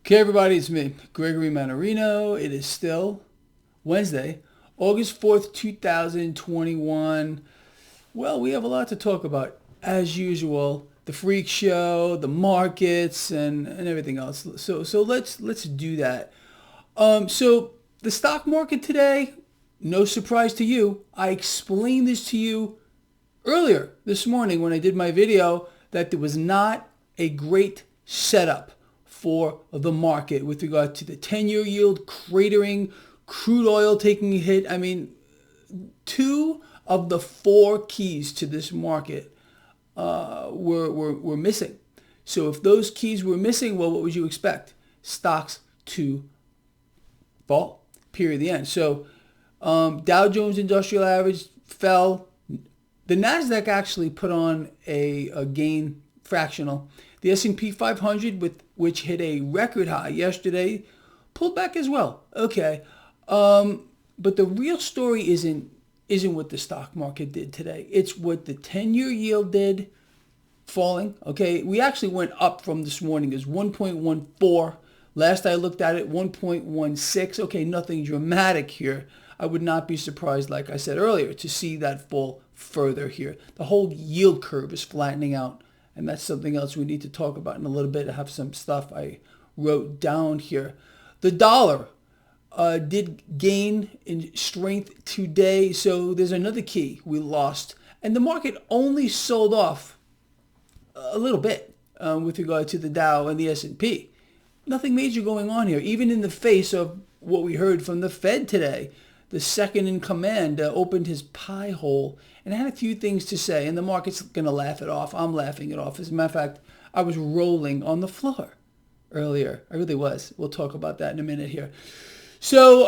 Okay, everybody, it's me, Gregory Mannarino. It is still Wednesday, August 4th, 2021. Well, we have a lot to talk about, as usual. The freak show, the markets, and everything else. So let's do that. So the stock market today, no surprise to you. I explained this to you earlier this morning when I did my video that there was not a great setup for the market with regard to the 10-year yield cratering, crude oil taking a hit. I mean, two of the four keys to this market were missing. So if those keys were missing, well, what would you expect? Stocks to fall, period, the end. So Dow Jones Industrial Average fell. The NASDAQ actually put on a gain fractional. The S&P 500, which hit a record high yesterday, pulled back as well. Okay, but the real story isn't what the stock market did today. It's what the 10-year yield did, falling. Okay, we actually went up from this morning. It's 1.14. Last I looked at it, 1.16. Okay, nothing dramatic here. I would not be surprised, like I said earlier, to see that fall further here. The whole yield curve is flattening out. And that's something else we need to talk about in a little bit. I have some stuff I wrote down here. The dollar did gain in strength today. So there's another key we lost. And the market only sold off a little bit with regard to the Dow and the S&P. Nothing major going on here, even in the face of what we heard from the Fed today. The second in command opened his pie hole and had a few things to say, and the market's going to laugh it off. I'm laughing it off. As a matter of fact, I was rolling on the floor earlier. I really was. We'll talk about that in a minute here. So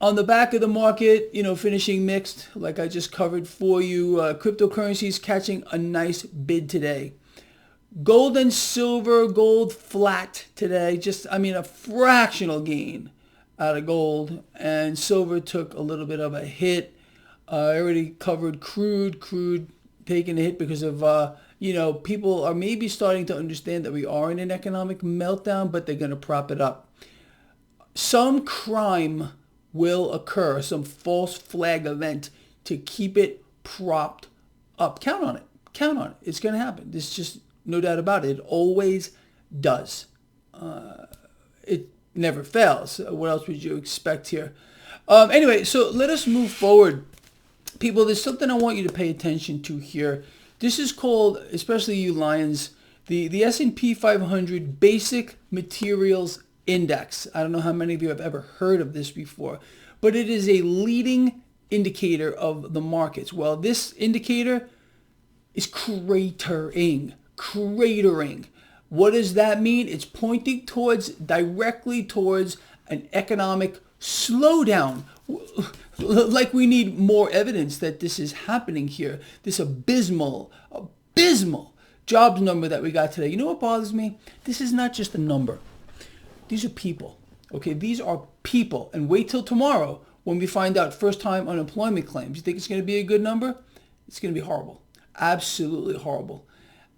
on the back of the market, finishing mixed, like I just covered for you. Cryptocurrencies catching a nice bid today. Gold and silver, gold flat today. A fractional gain out of gold, and silver took a little bit of a hit. I already covered crude taking a hit because of, people are maybe starting to understand that we are in an economic meltdown, but they're going to prop it up. Some crime will occur, some false flag event to keep it propped up. Count on it. It's going to happen. There's just no doubt about it. It always does. It never fails. What else would you expect here? Anyway, so let us move forward. People, there's something I want you to pay attention to here. This is called, especially you lions, the S&P 500 Basic Materials Index. I don't know how many of you have ever heard of this before, but it is a leading indicator of the markets. Well, this indicator is cratering. What does that mean? It's pointing directly towards an economic slowdown. Like we need more evidence that this is happening here. This abysmal jobs number that we got today. You know what bothers me? This is not just a number. These are people. Okay, these are people. And wait till tomorrow when we find out first-time unemployment claims. You think it's going to be a good number? It's going to be horrible. Absolutely horrible.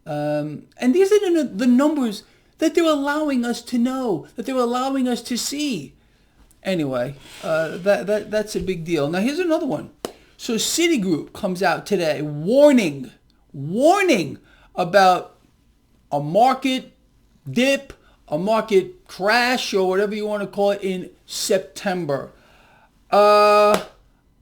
And these are the numbers that they're allowing us to know, that they're allowing us to see. Anyway, that's a big deal. Now, here's another one. So Citigroup comes out today warning about a market dip, a market crash, or whatever you want to call it in September. I'm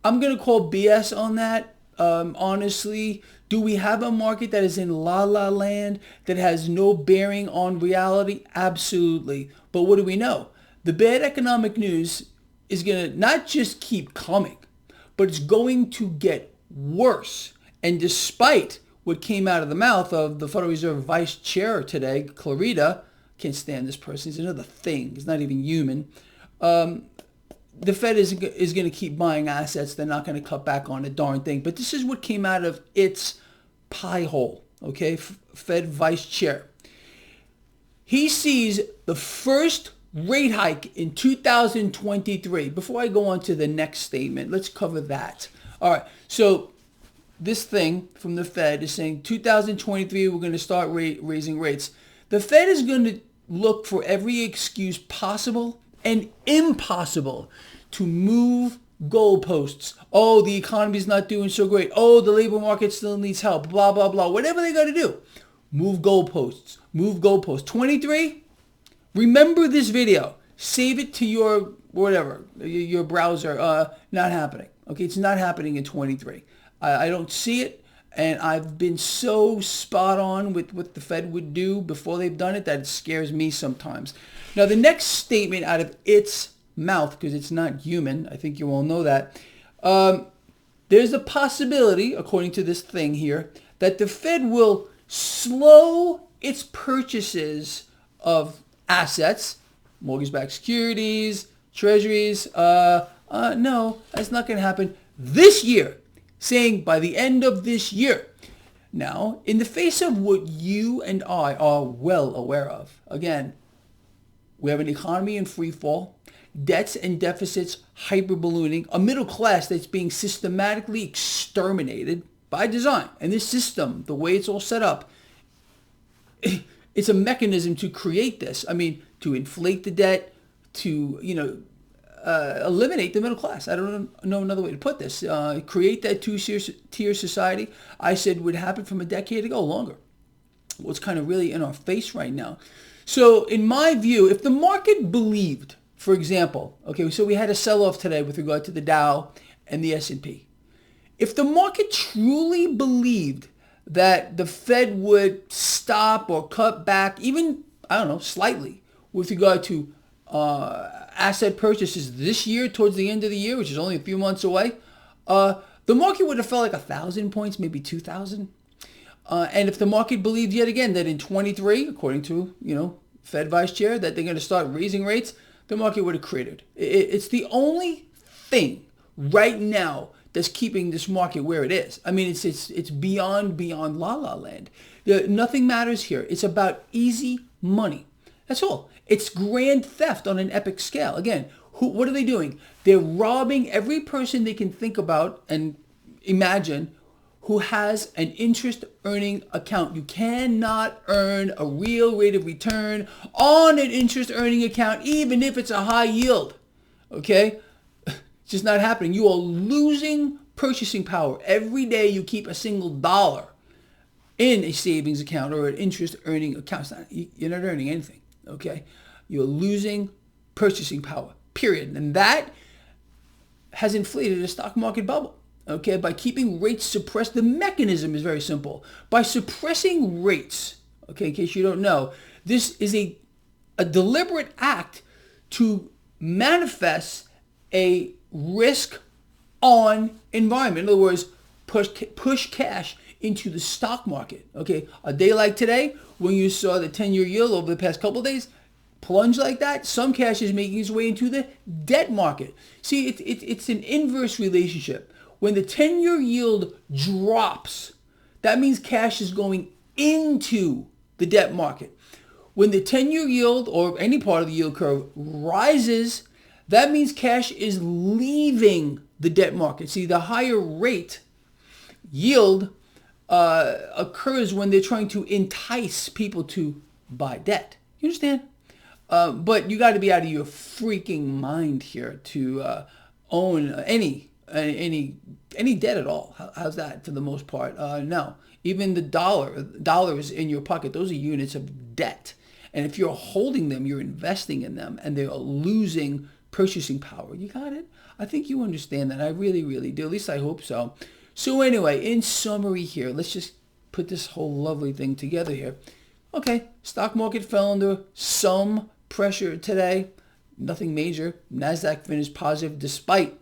going to call BS on that. Honestly, do we have a market that is in la-la land that has no bearing on reality? Absolutely. But what do we know? The bad economic news is going to not just keep coming, but it's going to get worse. And despite what came out of the mouth of the Federal Reserve Vice Chair today, Clarita, can't stand this person. He's another thing. He's not even human. The Fed is going to keep buying assets. They're not going to cut back on a darn thing. But this is what came out of its pie hole, okay? Fed Vice Chair. He sees the first rate hike in 2023. Before I go on to the next statement, let's cover that. All right, so this thing from the Fed is saying 2023 we're going to start raising rates. The Fed is going to look for every excuse possible and impossible to move goalposts. Oh, the economy's not doing so great. Oh, the labor market still needs help. Blah, blah, blah. Whatever they got to do. Move goalposts. Move goalposts. 23, remember this video. Save it to your whatever, your browser. Not happening. Okay, it's not happening in 23. I don't see it. And I've been so spot on with what the Fed would do before they've done it that it scares me sometimes. Now, the next statement out of its mouth, because it's not human, I think you all know that, there's a possibility, according to this thing here, that the Fed will slow its purchases of assets, mortgage-backed securities, treasuries. No, that's not going to happen this year, saying by the end of this year. Now, in the face of what you and I are well aware of, again, we have an economy in free fall, debts and deficits hyper-ballooning, a middle class that's being systematically exterminated by design. And this system, the way it's all set up, it's a mechanism to create this. I mean, to inflate the debt, to, eliminate the middle class. I don't know another way to put this. Create that two-tier society I said would happen from a decade ago, longer. What's kind of really in our face right now. So in my view, if the market believed, for example, okay, so we had a sell-off today with regard to the Dow and the S&P. If the market truly believed that the Fed would stop or cut back, even, slightly, with regard to asset purchases this year towards the end of the year, which is only a few months away, the market would have felt like 1,000 points, maybe 2,000. And if the market believed yet again that in 23, according to, Fed Vice Chair, that they're going to start raising rates, the market would have cratered. It's the only thing right now that's keeping this market where it is. I mean, it's beyond la la land. Nothing matters here. It's about easy money. That's all. It's grand theft on an epic scale. Again, what are they doing? They're robbing every person they can think about and imagine who has an interest-earning account. You cannot earn a real rate of return on an interest-earning account, even if it's a high yield. Okay? It's just not happening. You are losing purchasing power. Every day you keep a single dollar in a savings account or an interest-earning account. You're not earning anything. Okay? You're losing purchasing power, period. And that has inflated a stock market bubble. Okay, by keeping rates suppressed, the mechanism is very simple. By suppressing rates, okay, in case you don't know, this is a deliberate act to manifest a risk-on environment. In other words, push cash into the stock market. Okay, a day like today, when you saw the 10-year yield over the past couple of days plunge like that, some cash is making its way into the debt market. See, it's an inverse relationship. When the 10-year yield drops, that means cash is going into the debt market. When the 10-year yield or any part of the yield curve rises, that means cash is leaving the debt market. See, the higher rate yield occurs when they're trying to entice people to buy debt. You understand? But you got to be out of your freaking mind here to own any debt at all. How's that for the most part? No. Even the dollars in your pocket, those are units of debt. And if you're holding them, you're investing in them, and they're losing purchasing power. You got it? I think you understand that. I really, really do. At least I hope so. So anyway, in summary here, let's just put this whole lovely thing together here. Okay, stock market fell under some pressure today. Nothing major. NASDAQ finished positive despite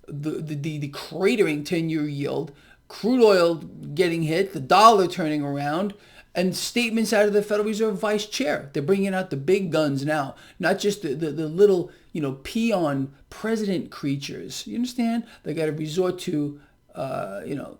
the cratering 10-year yield, crude oil getting hit, the dollar turning around, and statements out of the Federal Reserve Vice Chair. They're bringing out the big guns now, not just the little, peon president creatures. You understand? They got to resort to, I don't know,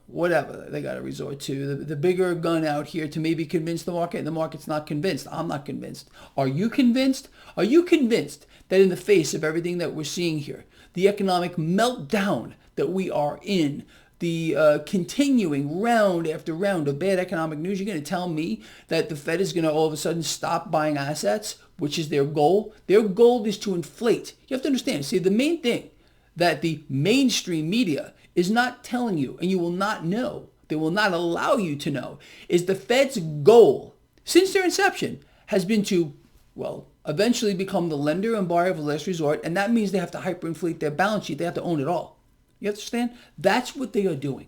whatever they got to resort to. The bigger gun out here to maybe convince the market, and the market's not convinced. I'm not convinced. Are you convinced? Are you convinced that in the face of everything that we're seeing here, the economic meltdown that we are in, the continuing round after round of bad economic news, you're going to tell me that the Fed is going to all of a sudden stop buying assets, which is their goal? Their goal is to inflate. You have to understand. See, the main thing that the mainstream media is not telling you, and you will not know, they will not allow you to know, is the Fed's goal since their inception has been to, well, eventually become the lender and buyer of last resort, and that means they have to hyperinflate their balance sheet. They have to own it all. You understand? That's what they are doing.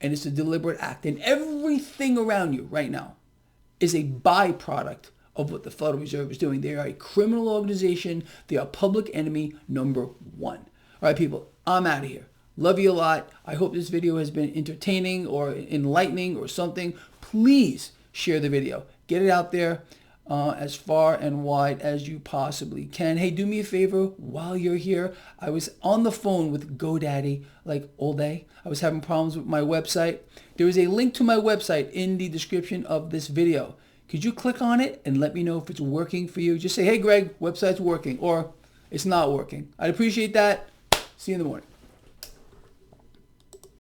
And it's a deliberate act. And everything around you right now is a byproduct of what the Federal Reserve is doing. They are a criminal organization. They are public enemy number one. All right, people, I'm out of here. Love you a lot. I hope this video has been entertaining or enlightening or something. Please share the video. Get it out there as far and wide as you possibly can. Hey, do me a favor while you're here. I was on the phone with GoDaddy like all day. I was having problems with my website. There is a link to my website in the description of this video. Could you click on it and let me know if it's working for you? Just say, hey, Greg, website's working, or it's not working. I'd appreciate that. See you in the morning.